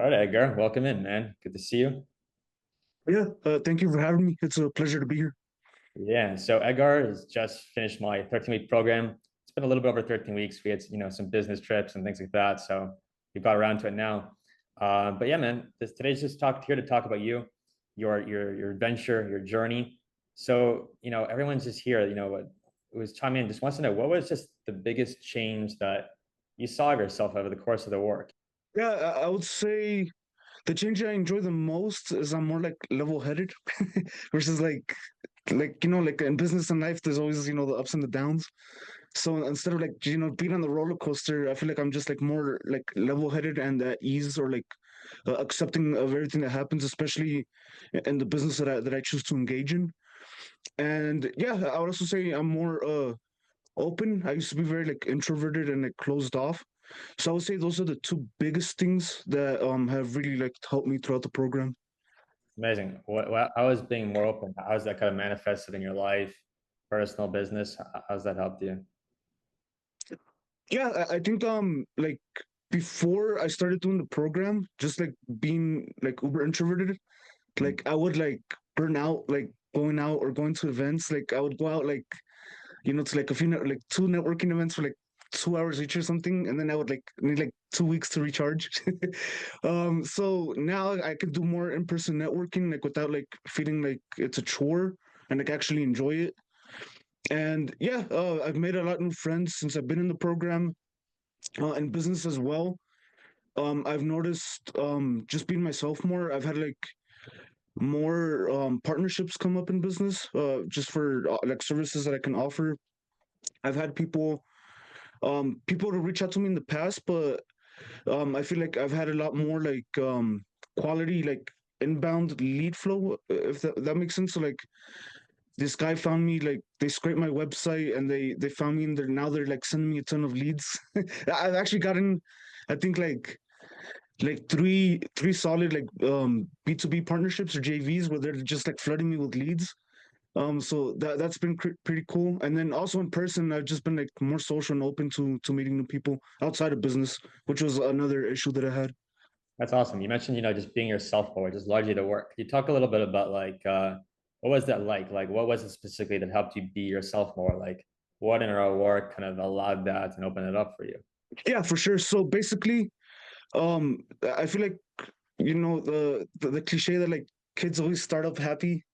All right, Edgar, welcome in, man. Good to see you. Yeah, thank you for having me. It's a pleasure to be here. Yeah, so Edgar has just finished my 13-week program. It's been a little bit over 13 weeks. We had, some business trips and things like that. So we got around to it now. But yeah, man, today's just here to talk about you, your adventure, your journey. So, everyone's just here, it was chiming in, just wants to know what was just the biggest change that you saw of yourself over the course of the work. Yeah, I would say the change I enjoy the most is I'm more like level-headed versus like in business and life, there's always the ups and the downs. So instead of like being on the roller coaster, I feel like I'm just like more like level-headed and at ease or like accepting of everything that happens, especially in the business that I choose to engage in. And yeah, I would also say I'm more open. I used to be very like introverted and like closed off. So I would say those are the two biggest things that have really like helped me throughout the program. Amazing. How is being more open? How's that kind of manifested in your life, personal business? How's that helped you? Yeah, I think like before I started doing the program, just like being like uber introverted, Mm. like I would like burn out like going out or going to events. Like I would go out like to like a few like two networking events for like 2 hours each or something, and then I would like need like 2 weeks to recharge. So now I can do more in-person networking like without like feeling like it's a chore and like actually enjoy it. And yeah, I've made a lot of new friends since I've been in the program, and business as well. I've noticed just being myself more. I've had like more partnerships come up in business, just for like services that I can offer. I've had people to reach out to me in the past, but I feel like I've had a lot more like quality like inbound lead flow, if that makes sense. So like this guy found me, like they scraped my website and they found me, and they're like sending me a ton of leads. I've actually gotten, I think like three solid like B2B partnerships or JVs where they're just like flooding me with leads. So that's been pretty cool. And then also in person, I've just been like more social and open to meeting new people outside of business, which was another issue that I had. That's awesome. You mentioned, just being yourself more, just largely the work. Could you talk a little bit about what was that like? Like, what was it specifically that helped you be yourself more? Like, what in our work kind of allowed that and opened it up for you? Yeah, for sure. So basically, I feel like the cliche that like kids always start up happy,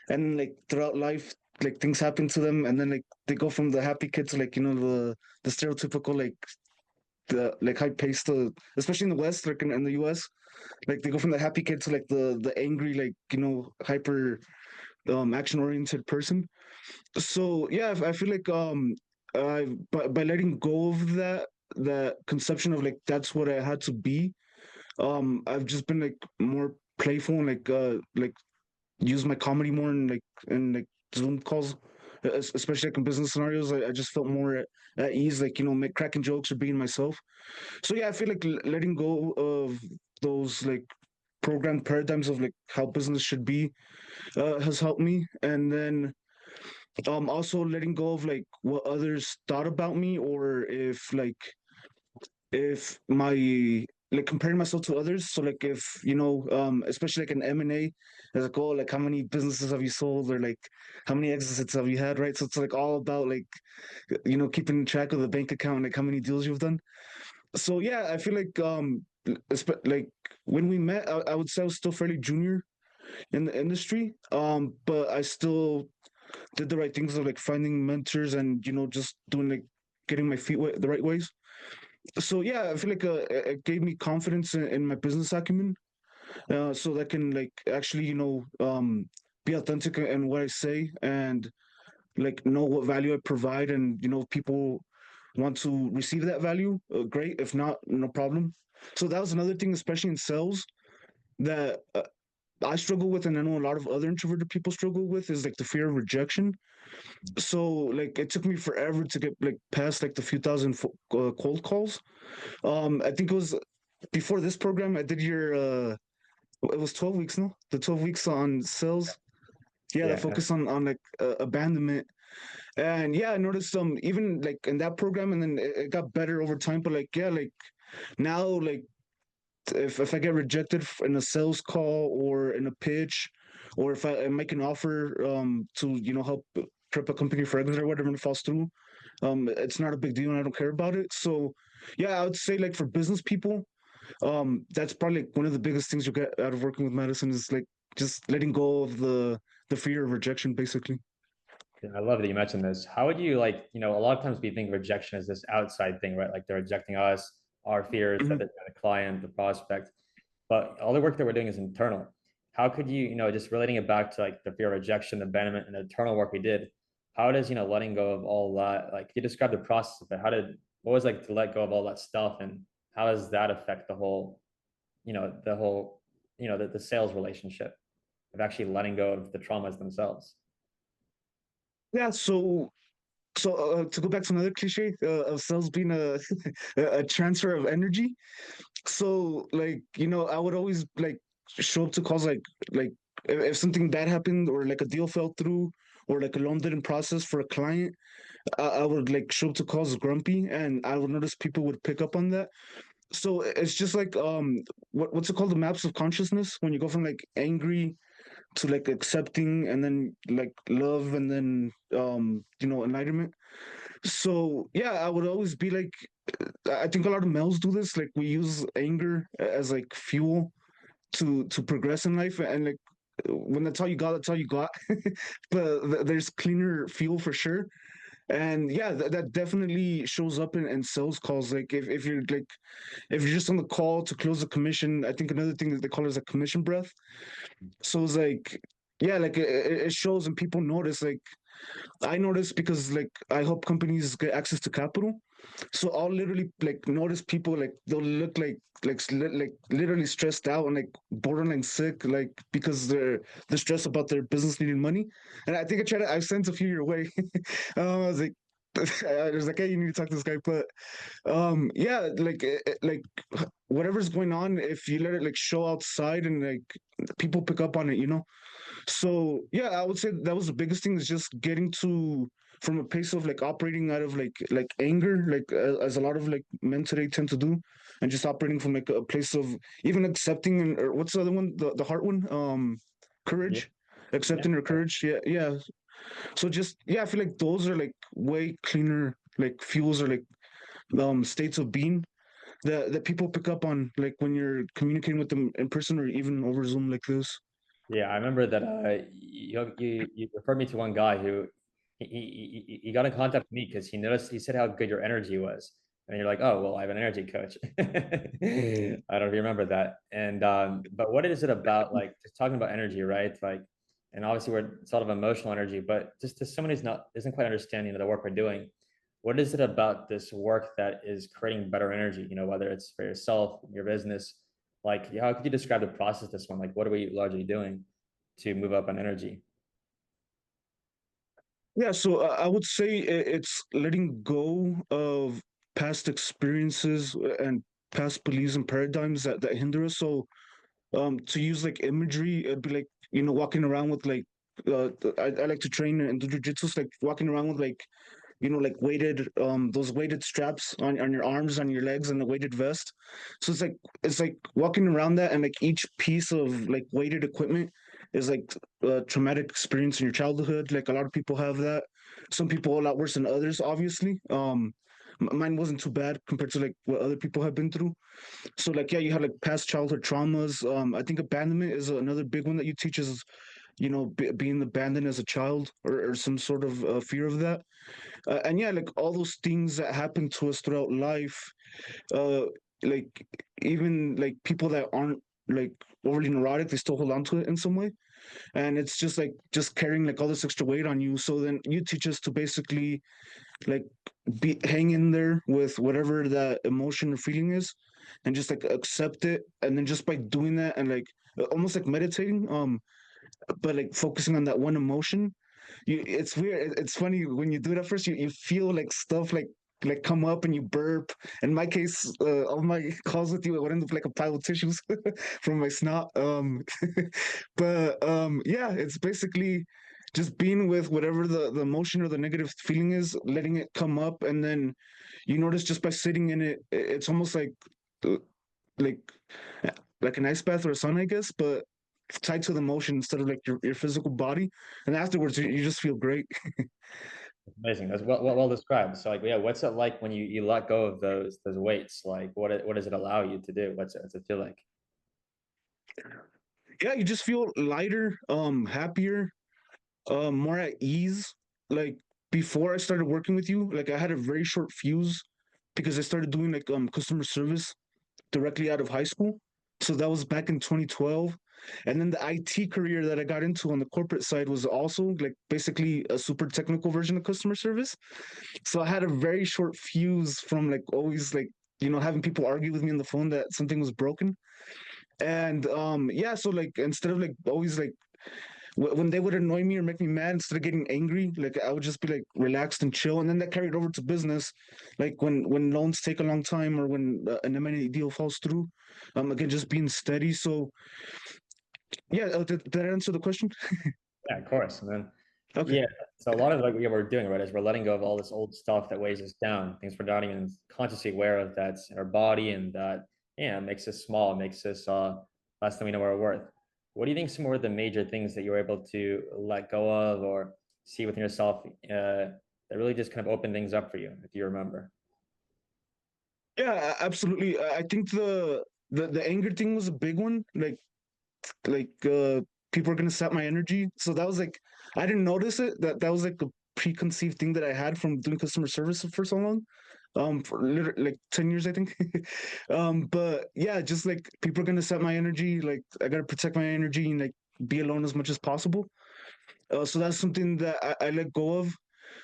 and like throughout life, like things happen to them, and then like they go from the happy kid to like the stereotypical like the like high paced, especially in the West, like in the US, like they go from the happy kid to like the angry like hyper action oriented person. So yeah, I feel like I by letting go of that conception of like that's what I had to be, I've just been like more playful and like use my comedy more and like Zoom calls, especially like in business scenarios. I just felt more at ease, like make cracking jokes or being myself. So yeah, I feel like letting go of those like program paradigms of like how business should be has helped me. And then also letting go of like what others thought about me, or if my like comparing myself to others. So like if especially like an M&A, there's like, oh, like how many businesses have you sold, or like how many exits have you had, right? So it's like all about like keeping track of the bank account, like how many deals you've done. So yeah, I feel like like when we met, I would say I was still fairly junior in the industry, but I still did the right things of like finding mentors and just doing like getting my feet wet the right ways. So yeah, I feel like it gave me confidence in my business acumen, so that I can like actually be authentic in what I say, and like know what value I provide, and if people want to receive that value, great. If not, no problem. So that was another thing, especially in sales, that I struggle with, and I know a lot of other introverted people struggle with, is like the fear of rejection. So like it took me forever to get like past like the few thousand cold calls. I think it was before this program I did your it was 12 weeks, no? The 12 weeks on sales. Yeah, the Yeah. focus on like abandonment. And yeah, I noticed even like in that program, and then it got better over time, but like yeah, like now like if I get rejected in a sales call or in a pitch, or if I make an offer to help prep a company for exit or whatever and it falls through, it's not a big deal and I don't care about it. So yeah, I would say like for business people, that's probably like one of the biggest things you get out of working with Madison is like just letting go of the fear of rejection, basically. Yeah, I love that you mentioned this. How would you like, a lot of times we think rejection is this outside thing, right? Like they're rejecting us, our fears, that Mhm. the client, the prospect. But all the work that we're doing is internal. How could you, just relating it back to like the fear of rejection, abandonment, and the internal work we did, how does, letting go of all that, like you describe the process of it? What was like to let go of all that stuff and how does that affect the whole, the whole, the sales relationship of actually letting go of the traumas themselves? Yeah, so to go back to another cliche of sales being a a transfer of energy. So like I would always like show up to calls like if something bad happened or like a deal fell through or like a loan didn't process for a client, I would like show up to calls grumpy, and I would notice people would pick up on that. So it's just like what's it called, the maps of consciousness, when you go from like angry to like accepting and then like love and then enlightenment. So yeah, I would always be like, I think a lot of males do this. Like we use anger as like fuel to progress in life, and like when that's all you got, that's all you got. But there's cleaner fuel for sure. And yeah, that definitely shows up in sales calls. Like if you're like if you're just on the call to close a commission, I think another thing that they call is a commission breath. So it's like, yeah, like it shows and people notice. Like I notice because like I help companies get access to capital. So I'll literally like notice people like they'll look like literally stressed out and like borderline sick, like because they're stressed about their business needing money. And I think I sent a few your way. I was like, I was like, hey, you need to talk to this guy. But yeah, like like whatever's going on, if you let it like show outside and like people pick up on it. So yeah, I would say that was the biggest thing, is just getting to from a place of like operating out of like anger, like as a lot of like men today tend to do, and just operating from like a place of even accepting, and or what's the other one, the heart one, Yeah. courage, Yeah. accepting or courage. Yeah, yeah. So just yeah, I feel like those are like way cleaner like fuels or like states of being that people pick up on, like when you're communicating with them in person or even over Zoom like this. Yeah, I remember that you referred me to one guy who he got in contact with me because he said how good your energy was, and you're like, oh well, I have an energy coach. I don't know if you remember that. And but what is it about like just talking about energy, right? Like, and obviously it's a lot of emotional energy, but just to someone who's not isn't quite understanding the work we're doing, what is it about this work that is creating better energy? Whether it's for yourself, your business, like, how could you describe the process this one? Like, what are we largely doing to move up on energy? Yeah, so I would say it's letting go of past experiences and past beliefs and paradigms that hinder us. So, to use like imagery, it'd be like walking around with like, I like to train and do jujitsu, so like walking around with like like weighted those weighted straps on your arms, on your legs, and the weighted vest. So it's like walking around that, and like each piece of like weighted equipment is like a traumatic experience in your childhood. Like a lot of people have that. Some people a lot worse than others, obviously. Mine wasn't too bad compared to like what other people have been through. So like yeah, you had like past childhood traumas. I think abandonment is another big one that you teach, is being abandoned as a child, or some sort of fear of that. And yeah, like all those things that happen to us throughout life, uh like even like people that aren't like overly neurotic, they still hold on to it in some way, and it's just like just carrying like all this extra weight on you. So then you teach us to basically like hang in there with whatever that emotion or feeling is, and just like accept it, and then just by doing that and like almost like meditating, but like focusing on that one emotion, it's weird. It's funny when you do it at first, you feel like stuff like come up and you burp. In my case, all my calls with you, it would end up like a pile of tissues from my snot. But yeah, it's basically just being with whatever the emotion or the negative feeling is, letting it come up, and then you notice just by sitting in it, it's almost like uh, like like an ice bath or a sauna, I guess, but tied to the motion instead of like your physical body. And afterwards, you just feel great. Amazing. That's well described. So like, yeah, what's it like when you let go of those weights? Like, what does it allow you to do? What's it feel like? Yeah, you just feel lighter, happier, more at ease. Like before I started working with you, like I had a very short fuse because I started doing like customer service directly out of high school. So that was back in 2012. And then the IT career that I got into on the corporate side was also like basically a super technical version of customer service. So I had a very short fuse from like always like, having people argue with me on the phone that something was broken. And yeah, so like instead of like always like when they would annoy me or make me mad, instead of getting angry, like I would just be like relaxed and chill. And then that carried over to business, like when loans take a long time or when an M&A deal falls through. Again, just being steady. So yeah, did I answer the question? Yeah, of course. And then, Okay. yeah, so a lot of like what we're doing, right, is we're letting go of all this old stuff that weighs us down, things we're not even consciously aware of that's in our body and that, yeah, makes us small, makes us less than we know our worth. What do you think some more of the major things that you're able to let go of or see within yourself that really just kind of open things up for you, if you remember? Yeah, absolutely. I think the anger thing was a big one. Like people are gonna sap my energy. So that was like I didn't notice it. That was like a preconceived thing that I had from doing customer service for so long. For literally like 10 years, I think. But yeah, just like people are gonna sap my energy. Like I gotta protect my energy and like be alone as much as possible. So that's something that I let go of.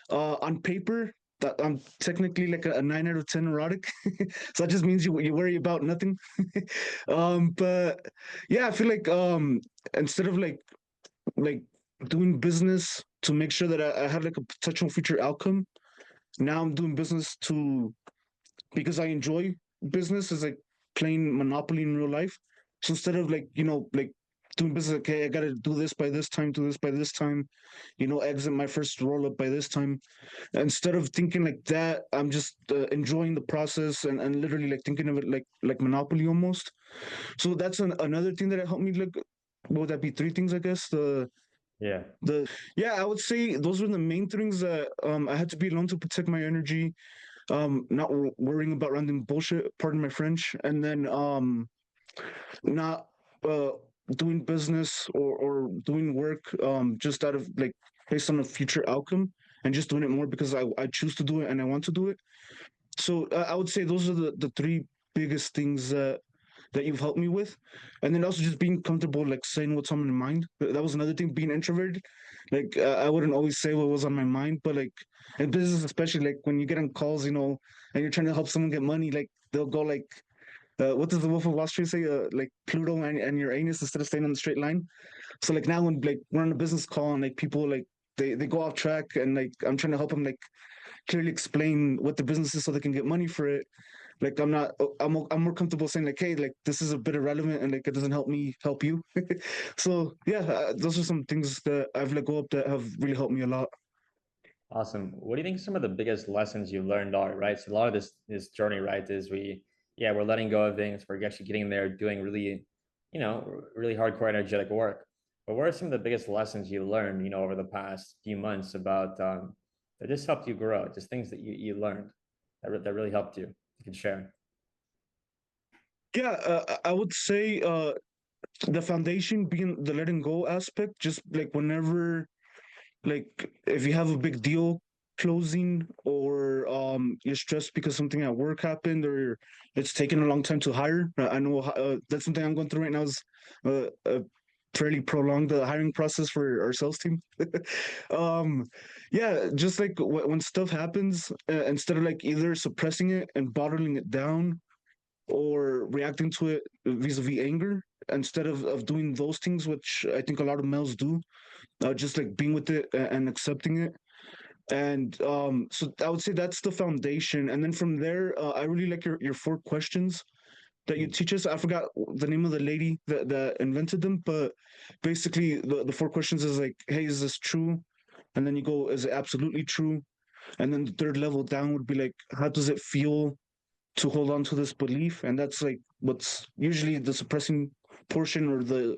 On paper, that I'm technically like a 9 out of 10 neurotic. So that just means you worry about nothing. But yeah, I feel like instead of like doing business to make sure that I had like a potential future outcome, now I'm doing business to because I enjoy business is like playing Monopoly in real life. So instead of like, like doing business, okay, I got to do this by this time, do this by this time, exit my first roll up by this time. Instead of thinking like that, I'm just enjoying the process and literally like thinking of it like Monopoly almost. So that's another thing that helped me look. What would that be? Three things, I guess. Yeah. Yeah, I would say those were the main things that I had to be alone to protect my energy, not worrying about random bullshit, pardon my French, and then not uh doing business or doing work just out of like based on a future outcome and just doing it more because I choose to do it and I want to do it. So I would say those are the three biggest things that you've helped me with. And then also just being comfortable like saying what's on my mind. That was another thing, being introverted. Like I wouldn't always say what was on my mind, but like in business, especially like when you get on calls, and you're trying to help someone get money, like they'll go like what does the Wolf of Wall Street say? Like Pluto and Uranus instead of staying on the straight line. So like now when like we're on a business call and like people like they go off track and like I'm trying to help them like clearly explain what the business is so they can get money for it. Like I'm not I'm more comfortable saying like, hey, like this is a bit irrelevant and like it doesn't help me help you. So yeah, those are some things that I've let go of that have really helped me a lot. Awesome. What do you think some of the biggest lessons you learned are, right? So a lot of this journey, right, is yeah, we're letting go of things. We're actually getting there, doing really, really hardcore energetic work. But what are some of the biggest lessons you learned, over the past few months about that just helped you grow? Just things that you learned that really helped you. You can share. Yeah, I would say the foundation being the letting go aspect. Just like whenever like if you have a big deal closing or you're stressed because something at work happened or it's taken a long time to hire. I know that's something I'm going through right now is a fairly prolonged hiring process for our sales team. um yeah, just like when stuff happens, instead of like either suppressing it and bottling it down or reacting to it vis-a-vis anger, instead of doing those things which I think a lot of males do, just like being with it and accepting it. And so I would say that's the foundation. And then from there, I really like your four questions that you Mm. teach us. I forgot the name of the lady that invented them, but basically the four questions is like, hey, is this true? And then you go, is it absolutely true? And then the third level down would be like, how does it feel to hold on to this belief? And that's like what's usually the suppressing portion or the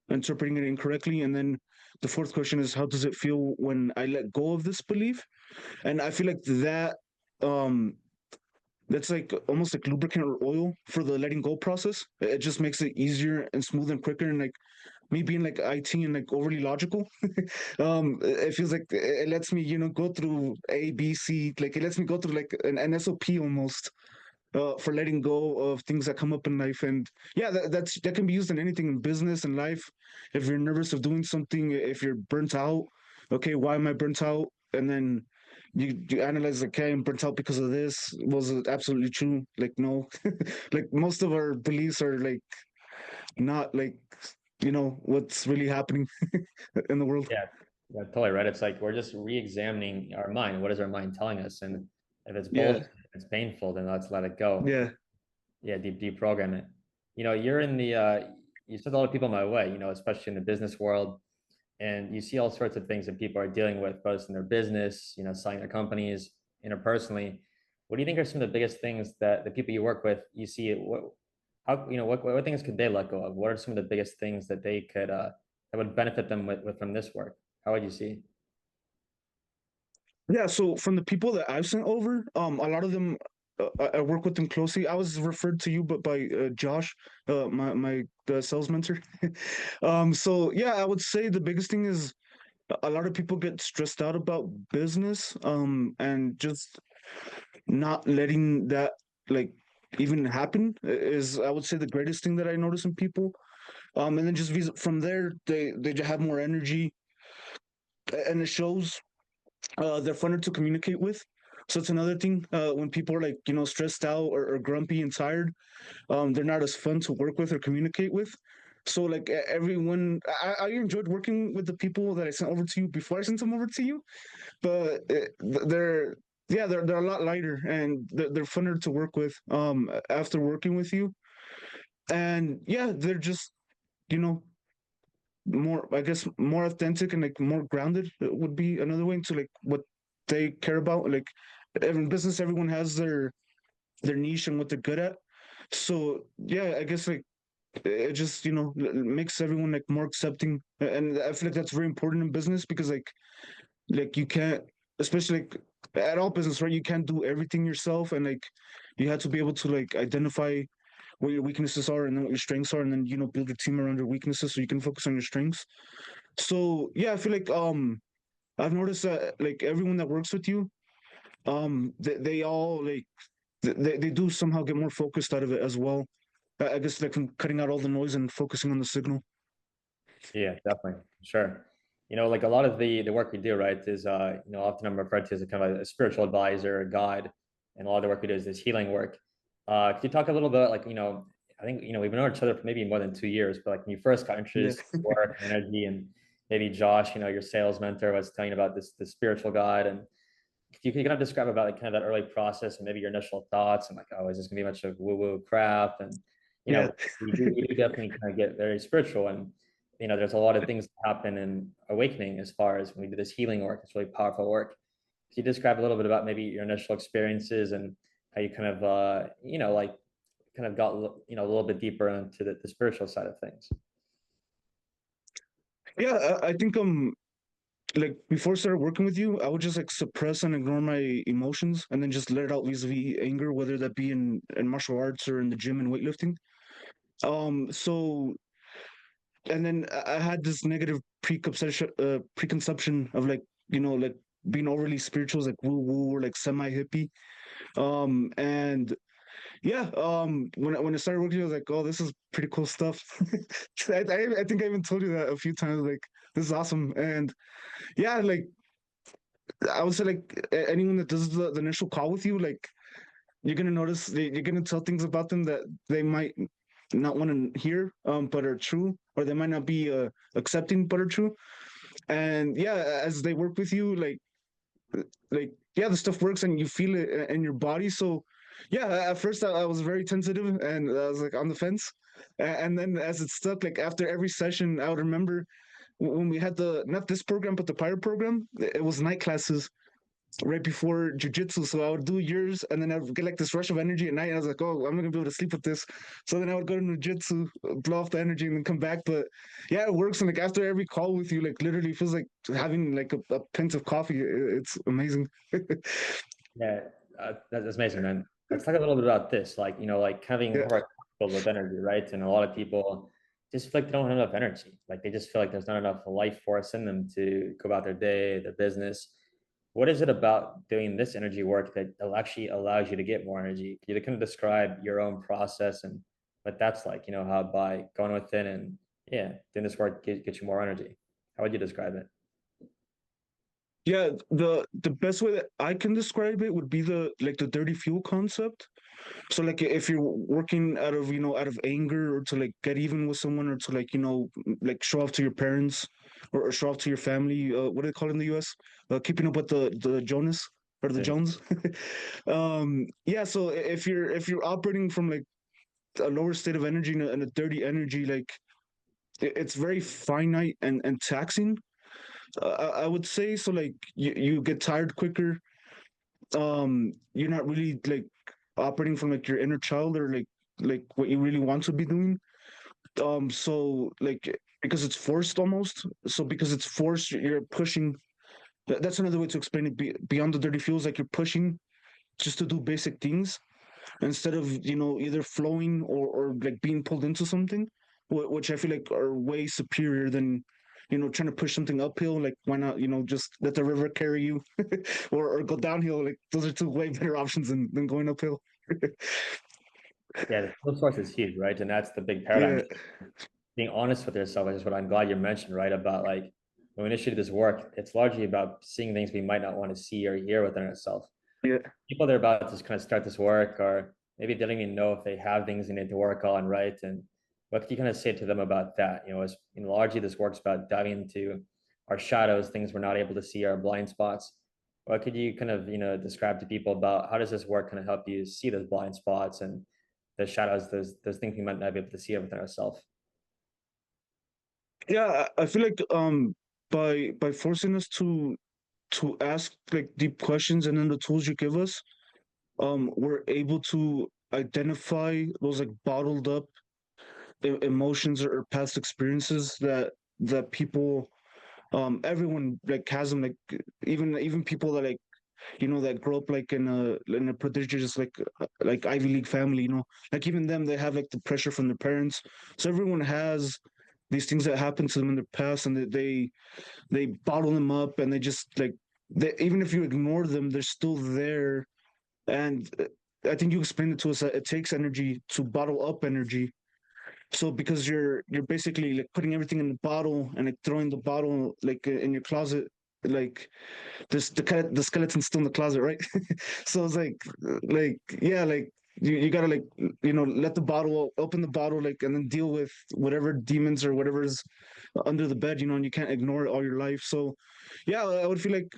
interpreting it incorrectly. And then the fourth question is, how does it feel when I let go of this belief? And I feel like um that's like almost like lubricant or oil for the letting go process. It just makes it easier and smoother and quicker. And like me being like IT and like overly logical, it feels like it lets me, go through A, B, C. Like it lets me go through like an SOP almost, for letting go of things that come up in life. And yeah, that can be used in anything in business and life. If you're nervous of doing something, if you're burnt out, okay, why am I burnt out? And then you analyze, like, okay, I'm burnt out because of this. Was it absolutely true? Like, no. Like most of our beliefs are like not like, what's really happening in the world. Yeah, yeah, totally right. It's like we're just re-examining our mind. What is our mind telling us? And if it's Yeah, bullshit, if it's painful, then let's let it go. yeah, Yeah, deprogram it. You're in the you sent a lot of people my way, especially in the business world. And you see all sorts of things that people are dealing with, both in their business, selling their companies, interpersonally. What do you think are some of the biggest things that the people you work with, you see, what things could they let go of? What are some of the biggest things that they could, that would benefit them with from this work? How would you see? yeah. So from the people that I've sent over, a lot of them, I work with them closely. I was referred to you, but by Josh, my the sales mentor. So yeah, I would say the biggest thing is a lot of people get stressed out about business, and just not letting that like even happen is, I would say, the greatest thing that I notice in people. And then just from there, they just have more energy, and it shows. They're funner to communicate with. So it's another thing, when people are like, stressed out or grumpy and tired, they're not as fun to work with or communicate with. So like everyone, I enjoyed working with the people that I sent over to you before I sent them over to you, but they're, yeah, they're a lot lighter, and they're funner to work with after working with you. And yeah, they're just, you know more, I guess, more authentic and like more grounded, would be another way into like what they care about. Like in business, everyone has their niche and what they're good at. So yeah, I guess like it just, makes everyone like more accepting. And I feel like that's very important in business, because like you can't, especially like at all business, right? You can't do everything yourself, and like you have to be able to like identify what your weaknesses are and then what your strengths are, and then build your team around your weaknesses so you can focus on your strengths. So yeah, I feel like I've noticed that like everyone that works with you, they all like they do somehow get more focused out of it as well. I guess like from cutting out all the noise and focusing on the signal. Yeah, definitely. Sure. Like a lot of the work we do, right, is often I'm referred to as a kind of a spiritual advisor, a guide, and a lot of the work we do is this healing work. Could you talk a little bit, like, I think, we've known each other for maybe more than 2 years, but like when you first got Yeah. introduced to work and energy, and maybe Josh, your sales mentor, was telling you about this spiritual guide, and you can kind of describe about like kind of that early process and maybe your initial thoughts, and like, oh, is this gonna be a bunch of woo-woo crap? And you Yeah. know, we do definitely kind of get very spiritual, and there's a lot of things that happen in awakening as far as when we do this healing work. It's really powerful work. Can you describe a little bit about maybe your initial experiences and how you kind of like kind of got a little bit deeper into the spiritual side of things? Yeah, I think like before I started working with you, I would just like suppress and ignore my emotions, and then just let it out vis-a-vis anger, whether that be in martial arts or in the gym and weightlifting. So, and then I had this negative preconception of like, like being overly spiritual is like woo woo or like semi hippie. And yeah, when I started working, I was like, oh, this is pretty cool stuff. I think I even told you that a few times. Like, this is awesome. And yeah, like I would say, like anyone that does the initial call with you, like you're gonna notice you're gonna tell things about them that they might not want to hear, but are true, or they might not be accepting, but are true. And yeah, as they work with you, like yeah, the stuff works and you feel it in your body. So yeah, at first I was very tentative and I was like on the fence, and then as it stuck, like after every session, I would remember when we had the, not this program but the pirate program. It was night classes, right before jujitsu. So I would do yours, and then I would get like this rush of energy at night. And I was like, oh, I'm not gonna be able to sleep with this. So then I would go to jujitsu, blow off the energy, and then come back. But yeah, it works. And like after every call with you, like literally feels like having like a pint of coffee. It's amazing. Yeah, that's amazing, man. Let's talk a little bit about this, like, like having Yeah. heart filled with energy, right? And a lot of people just feel like they don't have enough energy. Like they just feel like there's not enough life force in them to go about their day, their business. What is it about doing this energy work that actually allows you to get more energy? Can you kind of describe your own process and what that's like, how by going within and yeah, doing this work get you more energy? How would you describe it? Yeah, the best way that I can describe it would be the dirty fuel concept. So like if you're working out of out of anger or to like get even with someone or to like like show off to your parents or show off to your family, what do they call it in the U.S. Keeping up with the Jonas or the Yeah. Jones. Yeah, so if you're operating from like a lower state of energy and a dirty energy, like it's very finite and taxing. I would say so. Like you get tired quicker. You're not really like operating from like your inner child or like what you really want to be doing. So like because it's forced almost. So because it's forced, you're pushing. That's another way to explain it. Beyond the dirty fuels, like you're pushing just to do basic things instead of either flowing or like being pulled into something, which I feel like are way superior than trying to push something uphill. Like why not just let the river carry you, or go downhill. Like those are two way better options than going uphill. Yeah, the fuel source is huge, right? And that's the big paradigm Yeah, shift. Being honest with yourself, which is what I'm glad you mentioned, right? About like when we initiated this work, it's largely about seeing things we might not want to see or hear within ourselves. yeah. People that are about to just kind of start this work, or maybe they don't even know if they have things they need to work on, right? And what could you kind of say to them about that? Largely this work's about diving into our shadows, things we're not able to see, our blind spots. What could you kind of, describe to people about how does this work kind of help you see those blind spots and the shadows, those things we might not be able to see within ourselves? Yeah, I feel like by forcing us to ask like deep questions and then the tools you give us, we're able to identify those like bottled up emotions or past experiences that people everyone like has them, like even people that like that grow up like in a prodigious like Ivy League family, like even them, they have like the pressure from their parents. So everyone has these things that happened to them in their past, and they bottle them up, and they just like even if you ignore them, they're still there. And I think you explained it to us that it takes energy to bottle up energy. So because you're basically like putting everything in the bottle and like throwing the bottle like in your closet, like this the skeleton's still in the closet, right? So it's like yeah, like you gotta like let the bottle open the bottle, like, and then deal with whatever demons or whatever's under the bed, and you can't ignore it all your life. So yeah, I would feel like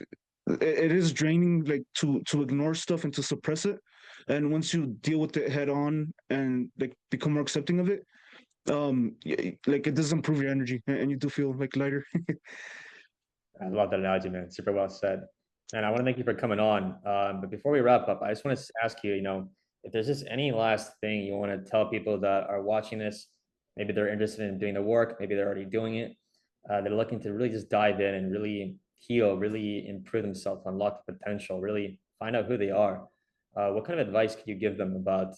it is draining, like to ignore stuff and to suppress it. And once you deal with it head on and like become more accepting of it, like it does improve your energy, and you do feel like lighter. I love that analogy, man. Super well said. And I want to thank you for coming on. But before we wrap up, I just want to ask you, if there's just any last thing you want to tell people that are watching this, maybe they're interested in doing the work, maybe they're already doing it, they're looking to really just dive in and really heal, really improve themselves, unlock the potential, really find out who they are. What kind of advice could you give them about,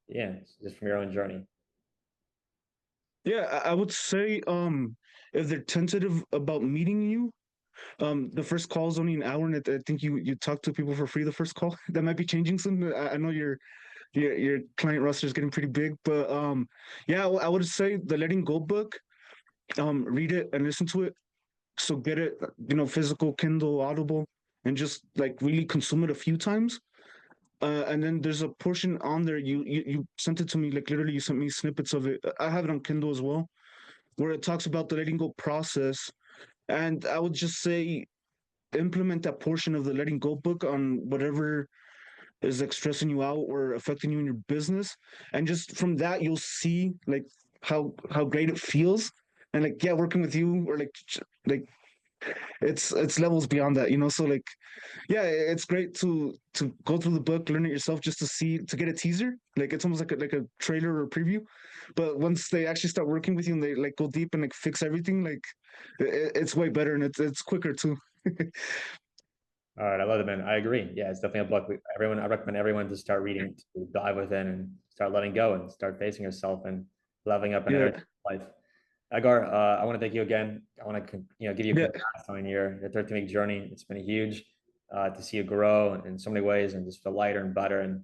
yeah, just from your own journey? Yeah, I would say if they're tentative about meeting you, the first call is only an hour, and I think you talk to people for free the first call. That might be changing soon. I know your client roster is getting pretty big, but yeah, I would say the Letting Go book. Read it and listen to it. So get it, physical, Kindle, Audible, and just like really consume it a few times. And then there's a portion on there, you sent it to me, like literally you sent me snippets of it. I have it on Kindle as well, where it talks about the letting go process. And I would just say implement that portion of the letting go book on whatever is like stressing you out or affecting you in your business. And just from that, you'll see like how great it feels. And like, yeah, working with you or like it's levels beyond that, you know. So like, yeah, it's great to go through the book, learn it yourself, just to see, to get a teaser. Like it's almost like a trailer or a preview. But once they actually start working with you and they like go deep and like fix everything, like it's way better, and it's quicker too. All right, I love it, man. I agree. Yeah, it's definitely a book. I recommend everyone to start reading, to dive within and start letting go and start facing yourself and leveling up in Yeah, every life. Edgar, I want to thank you again. I want to, give you yeah, congrats on your 13-week journey. It's been huge to see you grow in so many ways and just feel lighter and better, and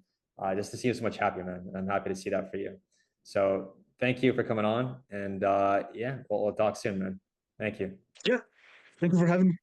just to see you so much happier, man. And I'm happy to see that for you. So thank you for coming on, and yeah, we'll talk soon, man. Thank you. yeah. Thank you for having me.